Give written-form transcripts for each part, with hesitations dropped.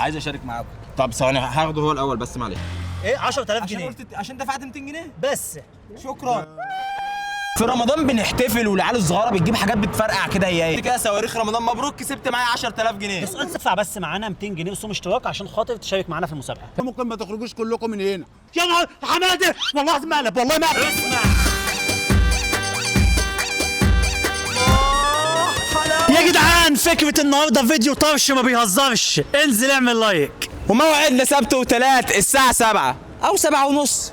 عايز اشارك معاكم. طب ثواني هاخده هو الاول بس معلش. ايه 10000 جنيه عشان دفعت 200 جنيه بس. شكرا. في رمضان بنحتفل والعيال الصغيره بتجيب حاجات بتفرقع كده هي كده صواريخ رمضان. مبروك كسبت معايا 10000 جنيه. بس انت تدفع بس معانا 200 جنيه رسوم اشتراك عشان خاطر تشارك معانا في المسابقه. ممكن ما تخرجوش كلكم من هنا. يا نهار حماده والله مقلب والله مقلب. اسمع يا جدعان فكره النهارده فيديو طرش ما بيهزرش. انزل اعمل لايك. وموعدنا سبت وثلاث الساعه 7 او 7:30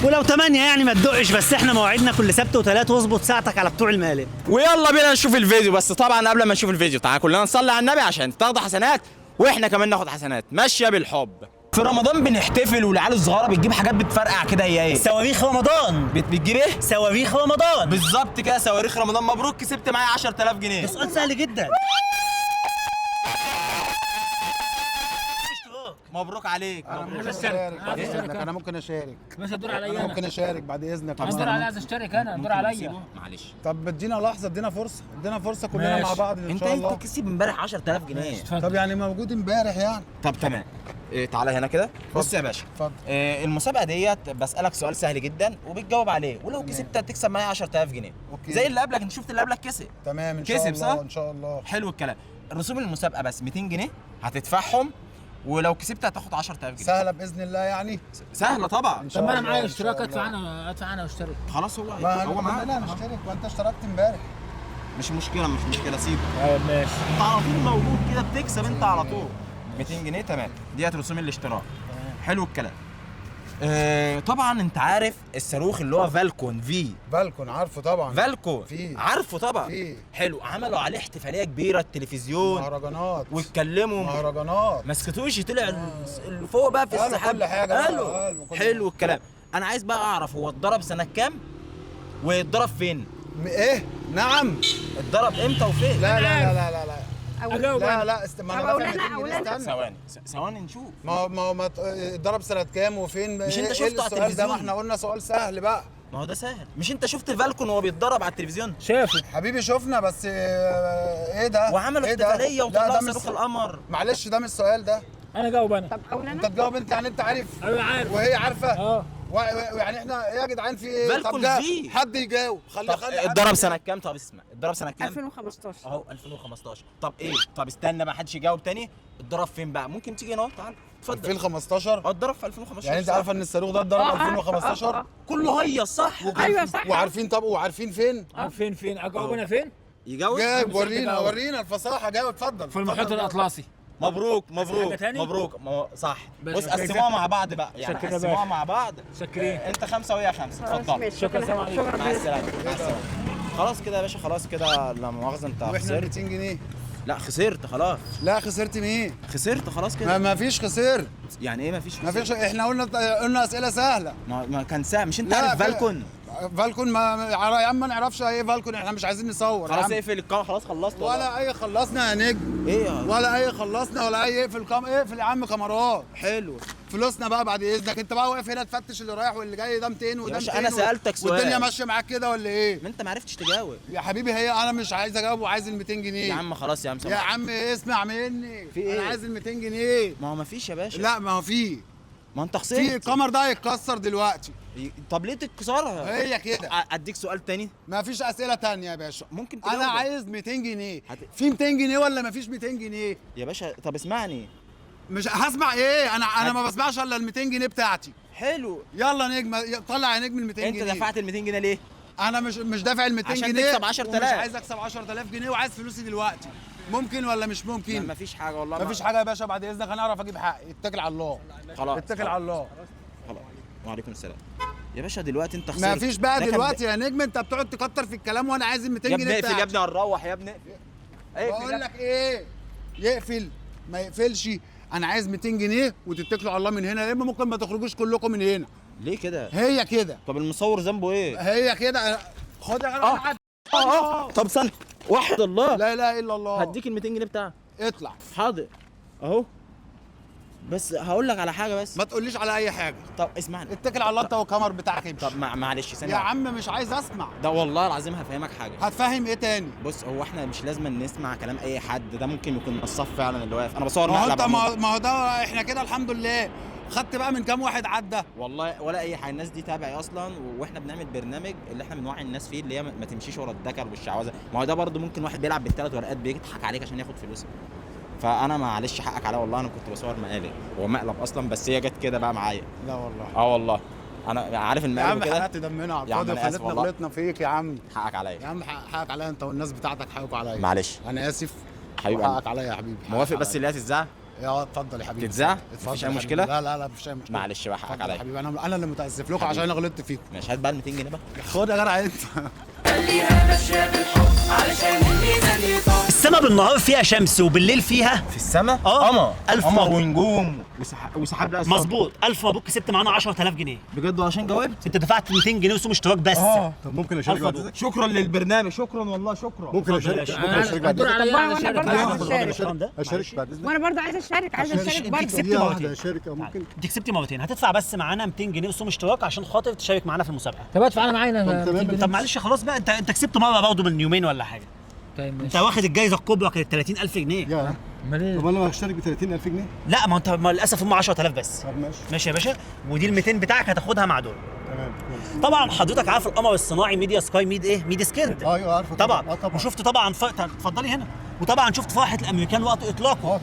ولو 8 يعني ما تدقش، بس احنا مواعيدنا كل سبت وثلاث. واظبط ساعتك على بتوع المقالب. ويلا بينا نشوف الفيديو. بس طبعا قبل ما نشوف الفيديو تعالى كلنا نصلي على النبي عشان تاخدوا حسنات واحنا كمان ناخد حسنات. ماشيه بالحب. في رمضان بنحتفل والعيال الصغيره بتجيب حاجات بتفرقع كده هي صواريخ رمضان. بتجيب ايه؟ صواريخ رمضان بالظبط كده صواريخ رمضان. مبروك كسبت معايا 10000 جنيه. ده سؤال سهل جدا. مبروك عليك. انا ممكن اشارك. بس الدور عليا انا انا. ممكن اشارك بعد اذنك. الدور عليا، عايز اشترك انا. الدور عليا. معلش. طب ادينا لحظه، ادينا فرصه كلنا مع بعض ان شاء الله. انت كسب امبارح 10000 جنيه. طب يعني موجود امبارح يعني. طب تمام. تعالى هنا كده. بص يا باشا. اتفضل. المسابقه ديت بسالك سؤال سهل جدا وبتجاوب عليه، ولو كسبت هتكسب معايا 10000 جنيه. اوكي. زي اللي قبلك. انت شفت اللي قبلك كسب. تمام ان شاء كسب الله. صح؟ ان شاء الله. حلو الكلام. رسوم المسابقه بس 200 جنيه هتدفعهم، ولو كسبت هتاخد 10000 جنيه. سهله باذن الله يعني. سهله طبعا. إن شاء طب ما انا الله، معايا إن شاء اشتراك، الله. ادفع انا واشترك. خلاص هو ما معاه. انا اشترك وانت اشتركت امبارح. مش مشكله سيبه. طيب ماشي. انت على طول موجود كده بتكسب انت على طول. 200 جنيه تمام. ديت رسوم الاشتراك. حلو الكلام. طبعا انت عارف الصاروخ اللي هو فالكون فالكون عارفه طبعا. فالكون فيه. عارفه طبعا. فيه. حلو. عملوا عليه احتفاليه كبيره التلفزيون مهرجانات واتكلموا. مهرجانات. ما سكتوش. طلع اللي فوق بقى في قالوا السحاب. كل حاجة بقى، قالوا. قالوا كل حلو الكلام. انا عايز بقى اعرف هو اتضرب سنه كام واتضرب فين؟ ايه؟ نعم. اتضرب امتى وفين؟ لا لا لا لا لا لا اجاوب لا انا. لا ما انا أقول دافع أنا، 200 جنيه. استنى. ثواني نشوف. ما اتضرب سنة كام وفين؟ مش انت إيه شفته على السؤال ده؟ التلفزيون؟ ما احنا قلنا سؤال سهل بقى. ما هو ده سهل. مش انت شفت فالكون وهو بيتضرب على التلفزيون؟ شافه. حبيبي شفنا بس ايه ده؟ وعملوا إيه ده؟ احتفاليه لا، وطلعوا ده مش- صاروخ القمر. معلش ده مش السؤال ده. انا جاوب انا. طب اقول انت انا. تجاوب انت يعني انت عارف ايوه عارف. وهي عارفه. اه. يعني احنا ايه يا جدعان في ايه؟ فالكون طب جا فيه. حد يجاوب. خلي طب حد اتضرب يجاوب. سنه كام؟ طب اسمع اتضرب سنه كام؟ 2015. اهو 2015. طب ايه؟ طب استنى ما حدش يجاوب تاني. اتضرب فين بقى؟ ممكن تيجي هنا اهو تعالى اتفضل. 2015. اتضرب في 2015. يعني انت عارفه ان الصاروخ ده اتضرب 2015؟ كله هيص صح؟ ايوه صح. وعارفين طب وعارفين فين؟ فين اجاوب انا فين؟ يجاوب. جاوب. مش ورينا هتجاوب. ورينا الفصاحه. جاوب اتفضل. في المحيط الاطلسي. مبروك حاجة تاني؟ مبروك صح. بس بص شكرا. قسموها مع بعض بقى يعني شكرا يا قسموها باشا. مع بعض. شاكرين. انت 5 وهي 5. خلاص اتفضل. ماشي. شكرا، سلام عليكم. شكرا. مع السلامه. مع السلامه. خلاص كده يا باشا. خلاص كده لا مؤاخذه انت واحنا خسرت. 200 جنيه. لا خسرت خلاص. لا خسرت مين؟ خسرت خلاص كده. ما فيش خسرت. يعني ايه مفيش؟ ما فيش. احنا قلنا اسئله سهله. ما كان سهل. مش انت لا، عارف فالكون؟ فالكون يا عم ما نعرفش ايه فالكون. احنا مش عايزين نصور. خلاص يا عم. اقفل القناه. خلاص خلصت ولا اي خلصنا يا نجم. ايه يا ولا اي خلصنا ولا اي اقفل اقفل يا عم كاميرات. حلو. فلوسنا بقى بعد اذنك. انت بقى واقف هنا تفتش اللي رايح واللي جاي. ده 200 وده باشا 200 أنا سألتك سؤال. والدنيا ماشيه معاك كده ولا ايه؟ ما انت ما عرفتش تجاوب. يا حبيبي هي انا مش عايز اجاوب وعايز ال 200 جنيه. يا عم خلاص يا عم يا سامح. عم اسمع مني. في ايه؟ انا عايز ال 200 جنيه. ما هو ما فيش يا باشا. لا ما هو في ما انت في خسرت. القمر ده هيتكسر دلوقتي. طب ليه تكسرها؟ هي كده. اديك سؤال تاني. ما فيش اسئله تانية يا باشا. ممكن تجاوب. انا عايز 200 جنيه. في 200 جنيه ولا ما فيش 200 جنيه؟ يا باشا طب اسمعني. مش هسمع ايه؟ انا ما بسمعش الا ال 200 جنيه بتاعتي. حلو. يلا نجم طلع يا نجم ال 200 انت جنيه. دفعت ال 200 جنيه ليه؟ انا مش دافع ال 200 عشان جنيه تكسب 10000. ومش عايز اكسب 10000 جنيه وعايز فلوسي دلوقتي. ممكن ولا مش ممكن؟ ما فيش حاجه والله. ما فيش حاجه يا باشا. بعد اذنك انا اعرف اجيب حقي. اتكل على الله. خلاص. اتكل على الله. خلاص. وعليكم السلام. يا باشا دلوقتي انت خسرت. ما فيش بقى ده كان دلوقتي يا نجم. انت بتقعد تكتر في الكلام وانا عايز ال 200 يا جنيه ابني اقفل بتاعتي. يا ابني هنروح يا ابني. بقول لك ايه؟ يقفل ما يقفلش. انا عايز 200 جنيه وتتكلوا على الله من هنا. يا اما ممكن ما تخرجوش كلكم من هنا. ليه كده؟ هي كده. طب المصور ذنبه ايه؟ هي كده. خد يا جدع. طب استنى. وحد الله. لا اله الا الله. هديك ال 200 جنيه بتاعك. اطلع. حاضر. اهو. بس هقول لك على حاجه بس. ما تقوليش على اي حاجه. طب اسمعني. اتكل على الله انت والكاميرا بتاعك امشي. طب معلش ثانيه يا واحدة. عم مش عايز اسمع. ده والله العظيم هفهمك حاجه. هتفهم ايه تاني؟ بص هو احنا مش لازم نسمع كلام اي حد، ده ممكن يكون نصاب فعلا اللي واقف. انا بصور ما هو مقلب انت عموماً. ما هو ده احنا كده الحمد لله. خدت بقى من كام واحد عدى؟ والله ولا اي حاجه، الناس دي تابعي اصلا، واحنا بنعمل برنامج اللي احنا بنوعي الناس فيه، اللي هي ما تمشيش ورا الدكر والشعوذه. ما هو ده برضه ممكن واحد بيلعب بالثلاث ورقات بيضحك عليك عشان ياخد فلوس. فانا معلش حقك عليا والله، انا كنت بصور مقالب، هو مقلب اصلا بس هي جت كده بقى معايا. لا والله. والله انا عارف يا المقلب عم كده. حرقت دمنا على يا عم الفاضي أنا آسف وخلتنا والله. غلطنا فيك يا عم. حقك عليا يا عم حقك عليا انت والناس بتاعتك حقكوا عليا. معلش انا اسف. حبيبي حقك عليا يا حبيبي. موافق بس اللي هي تتذاع. يا اتفضل يا حبيبي. تتذاع؟ اتفضل مفيش يا أي حبيبي. مشكلة؟ لا مفيش اي مشكله. معلش بقى حقك اتفضل يا عليا. حبيبي انا اللي متاسف لكم حبيبي. عشان انا غلطت فيكم. ماشي هات بقى ال 200 جنيه بقى. خد يا جدع انت. السما بالنهار فيها شمس وبالليل فيها في السماء قمر. ألف قمر مبروك. ونجوم وسحاب لا مظبوط. 1000 مبروك، كسبت معانا 10000 جنيه. بجد عشان جاوبت. انت دفعت 200 جنيه رسوم اشتراك بس. طب ممكن اشارك ألف بعد مبروك. اذنك؟ شكرا للبرنامج، شكرا والله شكرا. ممكن اشارك بعد الدور اذنك؟ عليا انا وانا برضه اشارك. عايزه اشارك. اشارك بعد اذنك؟ وانا برضه عايزه اشارك انت برضه. كسبت دقيقة مرتين. واحدة اشارك او ممكن؟ انت كسبتي مرتين، هتدفع بس معانا 200 جنيه رسوم اشتراك عشان خاطر تشارك معانا في المسابقه. طب ادفع انا معايا طب تمام. طب معلش خلاص بقى، انت كسبت مره برضه من يومين ولا حاجه. طيب انت ماشي. واخد الجايزه الكبرى كانت 30000 جنيه. يا امال ايه؟ طب انا هشترك ب 30000 جنيه؟ لا ما انت للاسف هم 10000 بس. طب ماشي ماشي يا باشا، ودي ال 200 بتاعك هتاخدها مع دول. تمام كويس. طبعا حضرتك عارف القمر الصناعي ميديا سكاي ميد ايه؟ ميد سكيند. ايوه عارفه طبعا. طبعا. وشفت طبعا اتفضلي هنا. وطبعا شفت فرحه الامريكان وقت اطلاقه.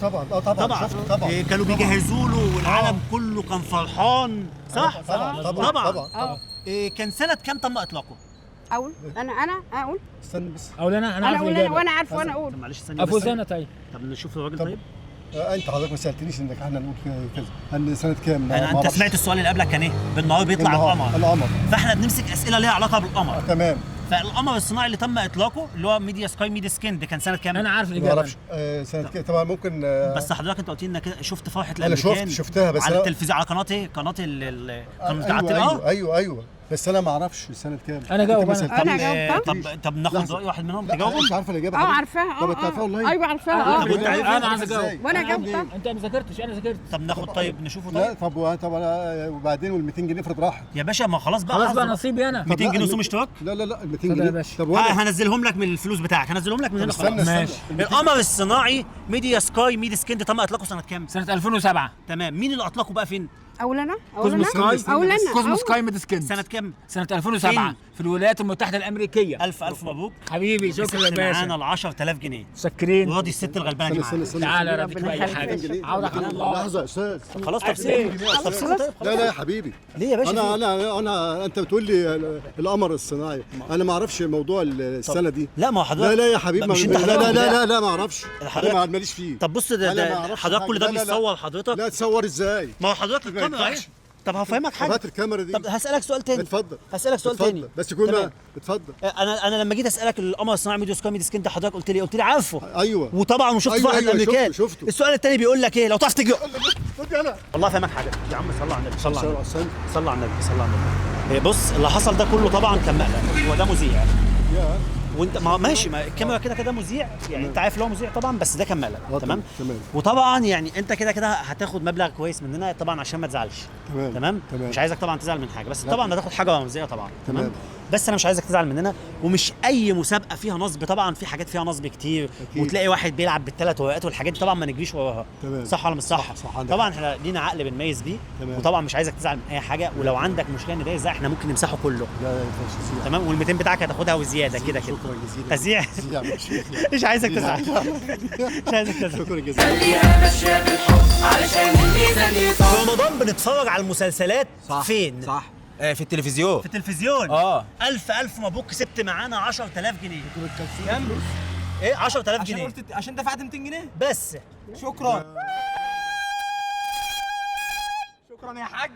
طبعا شفت طبعا. إيه كانوا بيجهزوا له والعالم كله كان فرحان. صح؟ طبعا. إيه كان سنه كام تم اطلاقه؟ اقول انا اقول استنى بس. اقول انا انا عارف اقول الاجابه. وانا عارفه وانا اقول. طب معلش ثانيه افوز بس. انا طيب. طب نشوف الراجل طب. طيب. انت حضرتك ما سالتنيش انك احنا نقول كذا ان سنه كام؟ انت سمعت السؤال اللي قبلك كان ايه؟ بالنهار بيطلع القمر. القمر فاحنا بنمسك اسئله ليها علاقه بالقمر. تمام. فالقمر الصناعي اللي تم اطلاقه اللي هو ميديا سكاي ميد سكيند كان سنه كام؟ انا عارف ما الاجابه. اعرفش سنه كام طبعا ممكن بس حضرتك انت قلت لي انك شفت فرحه انا الامريكان. شفتها بس على أنا- التلفزيون على قناه ايه؟ قناه قناه بتاعت ايوه بس انا ما اعرفش سنه كام. أنا جاوب أنت ما أنا. سألتنيش. أنا جاوب. طب ناخد لحظة. راي واحد منهم لا تجاوبهم. انت عارفه الاجابه عارفاها. طب انت عارفاها والله؟ ايوه عارفاها. طب وانت عارف انا عايز اجاوب. وانا جاوبتها. انت ما ذاكرتش انا ذاكرت. طب ناخد طيب نشوفه لا طيب. طب وبعدين وال 200 جنيه افرض راحت. يا باشا ما خلاص بقى خلاص بقى حظ نصيبي انا. 200 جنيه رسوم اشتراك. لا ال 200 اتفضل يا جنيه باشا. طب وانا هنزلهم لك من الفلوس بتاعك، هنزلهم لك من هنا استنى خلاص. ماشي. القمر الصناعي ميديا سكاي ميد سكيند تم اطلاقه سنه كام؟ سنه 2007. تمام. مين اللي اطلقه بقى فين؟ اقول انا كوزموس سكاي. اقول انا كوزموس سكاي ميد سكين. سنه كام؟ سنه 2007 فين؟ في الولايات المتحده الامريكيه. الف مبروك. حبيبي شكرا يا كسبت معانا باشا. ال 10000 جنيه. شاكرين. وراضي الست الغلبانه دي معانا. تعالى يا ربك باي ربنا حاجه. يخليك. عوضك على الله. لحظه يا استاذ. خلاص طب سيب. طب سيب طيب. لا يا حبيبي ليه يا باشا؟ انا انت بتقول لي القمر الصناعي انا ما اعرفش موضوع السنه دي. لا ما هو حضرتك لا يا حبيبي مش انت لا حضرتك لا ما اعرفش. حضرتك- انا ماليش فيه. طب بص أنا ما ده أعرفش حضرتك كل ده حاجة. لا، لا، لا. بيتصور حضرتك. لا تصور ازاي؟ ما هو حضرتك ما الكاميرا اهي. ينفعش. طب هفهمك طب حاجه. هات الكاميرا دي. طب هسألك سؤال تاني. اتفضل. هسألك سؤال اتفضل. تاني. بس يكون تمام. اتفضل. انا لما جيت اسالك القمر الصناعي ميديا سكاي ميديا سكين ده حضرتك قلت لي عارفه. ايوه وطبعا وشفت أيوة، فرحه أيوة، الامريكان. شفته. السؤال التاني بيقول لك ايه؟ لو تعرف تجي خد يلا. والله فاهمك حاجه يا عم. صلى على النبي صلى على النبي استنى. صلى على النبي صلى على النبي. بص اللي حصل ده كله طبعا كان مقلق. هو ده مذيع يا وانت ماشي ما الكاميرا كده مذيع يعني انت عارف اللي هو مذيع طبعا بس ده كان مقلق. تمام. تمام. وطبعا يعني انت كده هتاخد مبلغ كويس مننا طبعا عشان ما تزعلش. تمام. مش عايزك طبعا تزعل من حاجه بس طبعا هتاخد حاجه رمزيه طبعا. تمام. بس انا مش عايزك تزعل مننا ومش اي مسابقه فيها نصب طبعا في حاجات فيها نصب كتير. أكيد. وتلاقي واحد بيلعب بالثلاث ورقات والحاجات دي طبعا ما نجريش وراها. تمام. صح ولا مش صح؟ صح عندك طبعا حق. احنا لينا عقل بنميز بيه. تمام. وطبعا مش عايزك تزعل من اي حاجه ولو عندك مشكله نبيز ده احنا ممكن نمسحه كله. لا لا ينفعش. تمام وال 200 بتاعك هتاخدها وزياده كده شكرا جزيلا. تزيع زيادة ماشي. مش عايزك تزعل مش عايزك تزعل. شكرا جزيلا. في رمضان بنتفرج على المسلسلات فين؟ صح في التلفزيون. في التلفزيون. ألف مبروك كسبت معانا 10000 جنيه. كام؟ ايه 10000 عشان جنيه قلت عشان دفعت 200 جنيه. بس. شكرا شكرا يا حاج.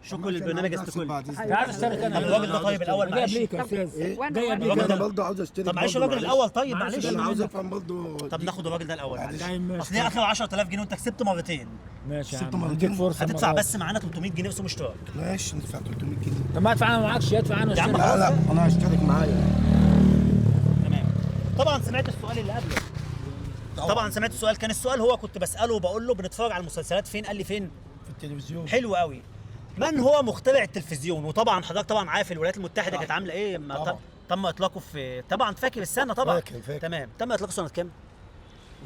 شكرا للبرنامج استكل. تعال اشترك انا. طب الراجل ده طيب الاول جاي معلش. قبليك يا استاذ. وأنا- جاي الراجل قبليك. ده برضه عاوز اشترك. طب معلش برضه الراجل الاول طيب معلش. انا عاوز افهم برضه. طب ناخد الراجل ده الاول. طيب اصل هي اخر 10000 جنيه وانت كسبت مرتين. ماشي يا ست عم مرتين. هديك فرصه. هتدفع المرة بس معانا 300 جنيه رسوم اشتراك. ماشي ندفع 300 جنيه. دي. طب ما ادفع انا معكش ادفع انا يا عم واشترك. لا انا هشترك معايا. تمام. طبعا سمعت السؤال اللي قبله. طبعا سمعت السؤال. كان السؤال هو كنت بساله وبقول له بنتفرج على المسلسلات فين؟ قال لي فين؟ في التلفزيون. حلو قوي. من هو مخترع التلفزيون؟ وطبعا حضرتك طبعا عارف الولايات المتحده كانت عامله ايه لما تم اطلاقه في، طبعا فاكر السنه طبعا. فاكر. تمام. تم اطلاقه سنه كام؟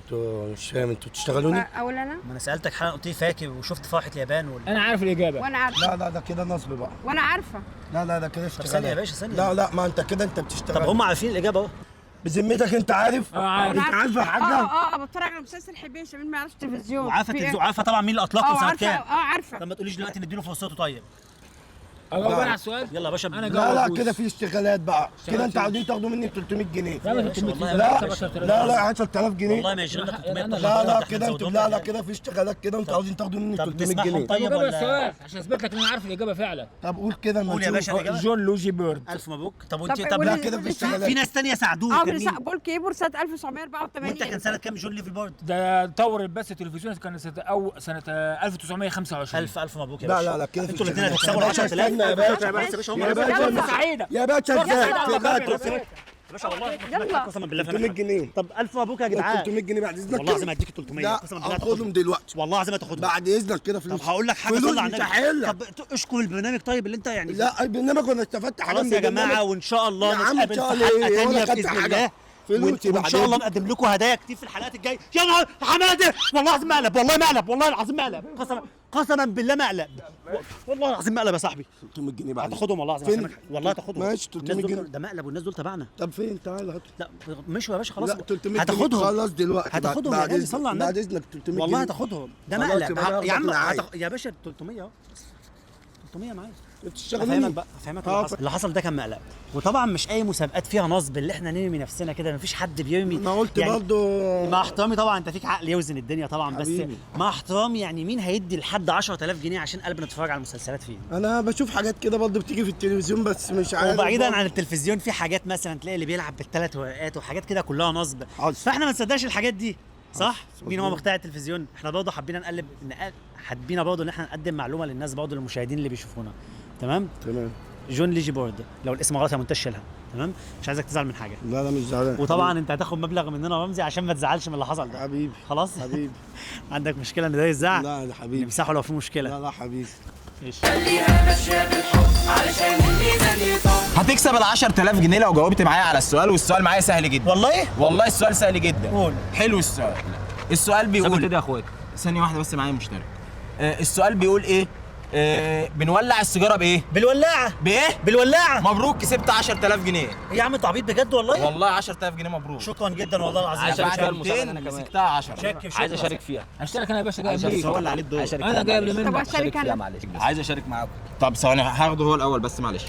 انتوا مش فاهم، انتوا بتشتغلوني؟ اقول انا ما انا سالتك حاجه قلت لي فاكر وشفت فرحه اليابان انا عارف الاجابه. وانا عارفه لا ده كده نصب بقى. وانا عارفه. لا ده كده طب اشتغال. ثانيه يا باشا ثانيه. لا ما انت كده انت بتشتغل. طب هم عارفين الاجابه اهو. بذمتك انت عارف؟ عارف. انت عارفه حاجه؟ بتفرج على مسلسل حبيشه. مين ما يعرفش تلفزيون؟ وعارفه في إيه؟ التلفزيون، عارفه طبعا مين اللي اطلقه سنه عارفه. كام؟ عارفه. طب ما تقوليش دلوقتي نديله فرصته. طيب اجاوب انا على السؤال. يلا يا باشا. أنا لا كده في اشتغالات بقى. كده انت عاوزين تاخدوا مني 300 جنيه. لا 10000 جنيه. والله ما يجري لك 300. لا كده انتوا لا كده في اشتغالات كده انتوا عاوزين تاخدوا مني طب 300 نسمعهم جنيه. طيب اجاوب ولا؟ السؤال عشان اثبت لك ان انا عارف الاجابه فعلا. طب قول كده قول يا باشا الإجابة. جون لوجي بيرد. الف مبروك. طب طب وانت قول لا لي- كده في اشتغالات. في ناس ثانيه ساعدوك. كان مين؟ بول كيبور سنه 1984. وانت كان سنه كام جون ليفي بورد؟ ده طور البث التلفزيوني كان سنه 1925. الف مبروك يا باشا. لا كده في انتوا الاثنين اشتغالات. هتكسبوا ال 10000. استنى يا باشا. يا باشا هم يا باشا. فرصه سعيده. يا باشا ازاي؟ يا باشا والله يلا. قسما بالله 300 جنيه. طب الف مبروك يا جدعان. 300 جنيه بعد اذنك. والله العظيم هديك 300. لا قسما بالله هاخدهم دلوقتي. والله العظيم هتاخدهم. بعد اذنك كده فلوس. طب هقول لك حاجه فلوس صلي على مش النبي. هحلك. طب اشكر البرنامج طيب اللي انت يعني. لا البرنامج وانا استفدت حاجه خلاص من يا البرنامج. جماعه وان شاء الله يا عم نتقابل إن في شاء الله حلقه إيه؟ ولا ثانيه خدت باذن حاجة. الله. فلوسي وان شاء الله بعدين. نقدم لكم هدايا كتير في الحلقات الجايه. يا نهار حماده والله العظيم مقلب. والله مقلب. والله العظيم مقلب. قسما بالله مقلب. والله العظيم مقلب يا صاحبي. 300 جنيه بعد هتاخدهم والله العظيم. فين؟ عشان والله هتاخدهم. ماشي، 300 الناس دول- جنيه. ده مقلب والناس دول تبعنا. طب فين؟ تعالى هات. لا مشوا يا باشا خلاص. لا 300 جنيه هتاخدهم. خلاص دلوقتي. هتاخدهم يا بعد غالي. إذنك. صلي على بعد النبي. اذنك 300 والله جنيه. هتاخدهم. ده خلاص مقلب. يبقى أنا يا عم هاخدك معايا. يا باشا 300 اهو. 300 معايا. بتشتغلوني. افهمك بقى افهمك اللي حصل ده كان مقلب. وطبعا مش اي مسابقات فيها نصب اللي احنا نرمي نفسنا كده. مفيش حد بيرمي. ما قلت برضه. مع احترامي طبعا انت فيك عقل يوزن الدنيا طبعا. بس حبيبي. مع احترامي يعني مين هيدي لحد 10000 جنيه عشان قلب نتفرج على المسلسلات فيه؟ انا بشوف حاجات كده برضه بتيجي في التلفزيون بس مش عارف. وبعيدا برضه. عن التلفزيون في حاجات مثلا تلاقي اللي بيلعب بالثلاث ورقات وحاجات كده كلها نصب. حصل. فاحنا ما نصدقش الحاجات دي. صح؟ مين هو مظبوط. مخترع التلفزيون؟ احنا برضه حبينا حبينا برضه ان احنا نقدم معلومه للناس برضه للمشاهدين اللي بيشوفونا. تمام؟ تمام. جون ليجي بورد. لو الاسم غلط يا منتج شيلها. تمام؟ مش عايزك تزعل من حاجه. لا مش زعلان. وطبعا انت هتاخد مبلغ مننا رمزي عشان ما تزعلش من اللي حصل ده. حبيبي. خلاص؟ حبيبي. عندك مشكله ان ده يزعل؟ لا يا حبيبي. نمسحه لو في مشكله. لا حبيبي. ماشي. هتكسب ال 10000 جنيه لو جاوبت معايا على السؤال، والسؤال معايا سهل جدا. والله السؤال سهل جدا. قول. حلو السؤال. السؤال بيقول يا اخويا. ثانية واحدة بس معايا مشترك. السؤال بيقول ايه؟ بنولع السيجارة بايه؟ بالولاعه. بايه؟ بالولاعه. مبروك كسبت 10000 جنيه. يا عم انت عبيط بجد والله؟ والله 10000 جنيه مبروك. شكرا جدا والله العظيم. عايز أشارك فيها بعد المسابقة 200 أنا كمان. مسكتها 10. عايز اشارك فيها. اشترك انا يا باشا جايب عايز ليك. هو اللي عليه الدور. اشارك انا فيها جايب معلش. لي طب منك. اشترك فيها انا. معلش. عايز اشارك معاكم طب ثواني هاخده هو الاول بس معلش.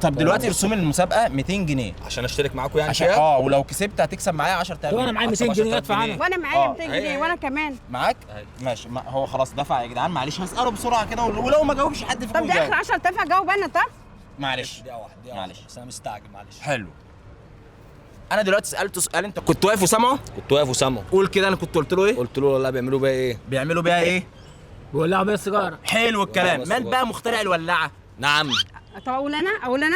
طب دلوقتي رسوم المسابقة 200 جنيه عشان اشترك معاكم يعني عشان فيها. ولو كسبت هتكسب معايا 10000 طب انا جنيه. معايا 200 جنيه ادفع انا. وانا معايا 200 هي- جنيه هي. وانا كمان. معاك؟ ماشي هو خلاص دفع يا جدعان. معلش هسأله بسرعة كده ولو ما جاوبش حد طب فيكم ده اخر يجاوب. 10000 هجاوب انا. طب معلش دقيقة واحدة معلش. بس انا مستعجل معلش. حلو. انا دلوقتي سألته سؤال انت كنت واقف وسامعه؟ كنت واقف وسامعه. قول كده انا كنت قلت له ايه؟ قلت له والله بيعملوا بيها ايه؟ بيعملوا بيها ايه؟ بيولعوا بيها السيجاره. حلو الكلام. بس من هو- بقى مخترع الولاعة؟ نعم. طب اقول انا.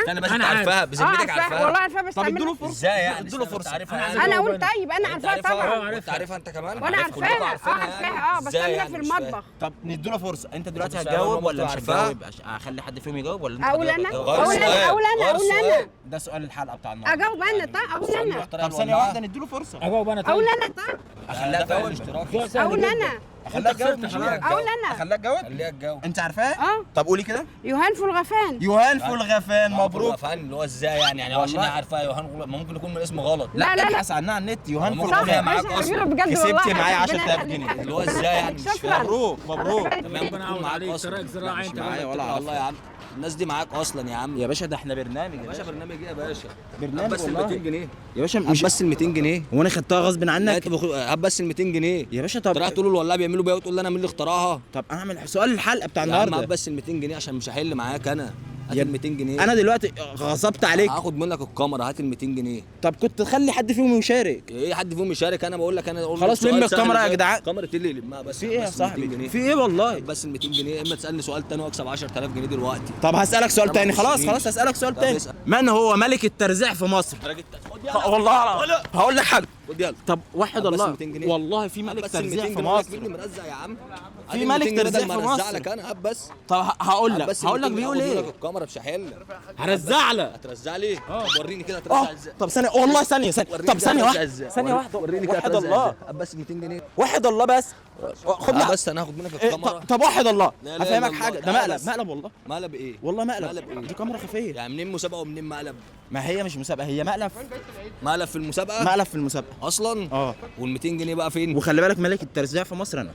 انا بس أنا انت عارف. عارفاها بذمتك عارفاها عارفاها. والله عارفاها بس طب تعمل- اديله فرصة. ازاي يعني؟ اديله استنى، فرصة. انت عارفها أنا يعني؟ انا اقول طيب انا انت عارفاها طبعا. عارفها وانت عارفها انت كمان. وانا عارف كلكم عارفاها. عارفينها عارفاها يعني. بس ازاي انا يعني؟ في مش فاهم. المطبخ. طب نديله فرصة. انت دلوقتي مش فاهم، هتجاوب أنا ولا مش عارفاها. هتجاوب؟ اخلي حد فيهم يجاوب ولا انت اقول هتجاوب؟ انا. غير اقول انا. السؤال. اقول انا. غير اقول انا. السؤال. ده سؤال الحلقة بتاع النهارده. اجاوب انا. طب اقول انا. طب ثانية واحدة نديله فرصة. اجاوب انا. طيب اقول انا. طب اخليها تجاوب. اقول انا. اخليها تجاوب مش اقول انا. اخليها تجاوب. خليها تجاوب. انت عارفاها؟ اه طب قولي كده. يوهان فولغفان. يوهان فولغافان. مبروك. فاهم اللي هو ازاي يعني هو عشان والله. هي عارفاها يوهان ممكن يكون من اسم غلط. لا، لا. ابحث عنها على النت. يوهان ممكن صح تكون هي يا فولغافان. معاك باشا أصلاً. حبيبي بجد كسبت والله. معايا ربنا 10,000 يخليك. جنيه. اللي هو ازاي يعني؟ مش شكرا. فاهم. مبروك مبروك. تمام ممكن ربنا تكون يعوض معاك عليك. اصلا. سرايك زراعة مش انت معايا ولا ولا الله عارفها. يا عم. الناس دي معاك اصلا يا عم. يا باشا ده احنا برنامج يا باشا برنامج ايه يا باشا؟ برنامج بس ال والله. 200 جنيه. يا باشا مش بس ال 200 جنيه. هو انا خدتها غصب لا عنك؟ انت هات بس ال 200 جنيه. يا باشا انت رايح طب تقول له والله بيعملوا بيها وتقول لي انا مين اللي اخترعها؟ طب اعمل سؤال الحلقه بتاع يا عم هات النهارده. بس ال 200 جنيه عشان مش هحل معاك انا. هات يا- ال 200 جنيه. انا دلوقتي غصبت عليك. هاخد منك الكاميرا، هات ال 200 جنيه. طب كنت تخلي حد فيهم يشارك. ايه حد فيهم يشارك؟ انا بقول لك انا اقول خلاص لم الكاميرا يا جدعان. كاميرا اللي لمها بس. في ايه يا بس 200 صاحبي؟ جنيه. في ايه والله؟ بس ال 200 جنيه، اما تسالني سؤال تاني واكسب 10000 جنيه دلوقتي. طب هسألك سؤال أنا تاني. ما خلاص أخشنيش. خلاص هسألك سؤال طب تاني. اسأل. من هو ملك الترزيع في مصر؟ والله هقول لك حاجه. خد يلا. طب وحد بس الله 200 جنيه. والله في ملك بس ترزيع 200 في جنيه مصر. مين اللي مرزق يا عم؟ في ملك ترزيع في مرزق مصر. لك انا. هات بس. طب هقول هات لك بس هقول لك 200 بيقول جنيه، ايه. هاخد منك الكاميرا مش هحل. هرزع لك. هترزع لي؟ وريني كده هترزع ازاي. طب ثانيه والله ثانيه ثانيه. وريني طب كده ثانيه هترزع واحده ازاي. ثانيه واحده. وريني كده وحد هترزع الله. ازاي. هات بس 200 جنيه. وحد الله بس. خد لي بس انا هاخد منك إيه، الكاميرا. طب وحد الله لا إله إلا هفهمك الله. حاجه. ده لا مقلب بس. مقلب والله. مقلب ايه؟ والله مقلب مقلب. إيه؟ دي كاميرا خفيه. يعني منين مسابقه ومنين مقلب؟ ما هي مش مسابقه، هي مقلب. مقلب في المسابقه مقلب في المسابقه اصلا. اه. وال 200 جنيه بقى فين؟ وخلي بالك ملك الترزيع في مصر انا.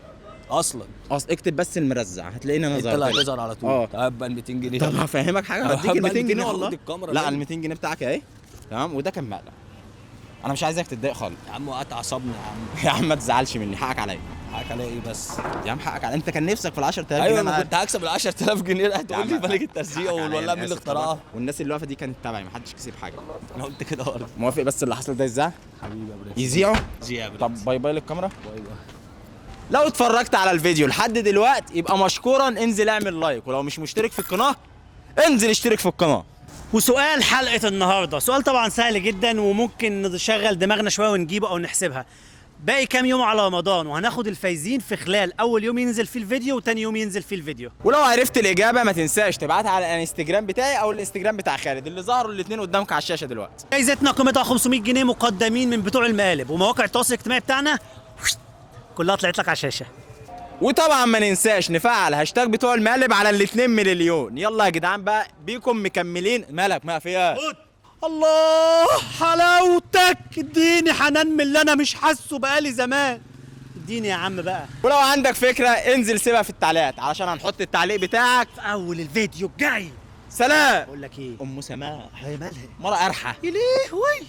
اصلا اكتب بس المرزع هتلاقيني انا انت اللي ظهرت لك. هتظهر على طول. اه. طب بقى ال 200 جنيه. طب هفهمك حاجه. هديك هبقى ال 200 جنيه هاخد والله. الكاميرا لا منك. ال 200 جنيه بتاعك اهي. تمام. وده كان مقلب. انا مش عايزك تتضايق خالص. يا عم وقعت اعصابنا يا عم. يا عم ما تزعلش مني. حقك عليا. حقك عليا ايه بس؟ يا عم حقك عليا. انت كان نفسك في ال 10000 جنيه. ايوه أنا انا عارف. كنت هكسب ال 10000 جنيه. يا هتقول لي عم ملك الترزيع حقك عليا، ولا أنا مين اللي آسف اخترعها؟ طبعاً. والناس اللي واقفه دي كانت تبعي، ما حدش كسب حاجه. انا قلت كده برضه. موافق بس اللي حصل ده يزعل. حبيبي يا برنس. يذيعوا. زيع يا برنس. طب باي باي للكاميرا. باي باي. لو اتفرجت على الفيديو لحد دلوقتي يبقى مشكورا انزل اعمل لايك، ولو مش مشترك في القناه انزل اشترك في القناه. وسؤال حلقة النهاردة، سؤال طبعا سهل جدا وممكن نشغل دماغنا شوية ونجيبه أو نحسبها. باقي كام يوم على رمضان وهناخد الفايزين في خلال أول يوم ينزل فيه الفيديو وتاني يوم ينزل فيه الفيديو. ولو عرفت الاجابه ما تنساش تبعتها على الانستجرام بتاعي او الانستجرام بتاع خالد اللي ظهروا الاثنين قدامك على الشاشه دلوقتي. جايزتنا قيمتها 500 جنيه مقدمين من بتوع المقالب ومواقع التواصل الاجتماعي بتاعنا كلها طلعت لك على الشاشة. وطبعا ما ننساش نفعل هاشتاج بتوع المقلب على ال2 مليون. يلا يا جدعان بقى بيكم مكملين. مالك ما فيها. الله حلاوتك، اديني حنان من اللي انا مش حاسه بقالي زمان. اديني يا عم بقى. ولو عندك فكره انزل سيبها في التعليقات علشان هنحط التعليق بتاعك. في اول الفيديو الجاي سلام. بقول لك ايه، ام سماح هي مالها؟ مره ارحى. يا لهوي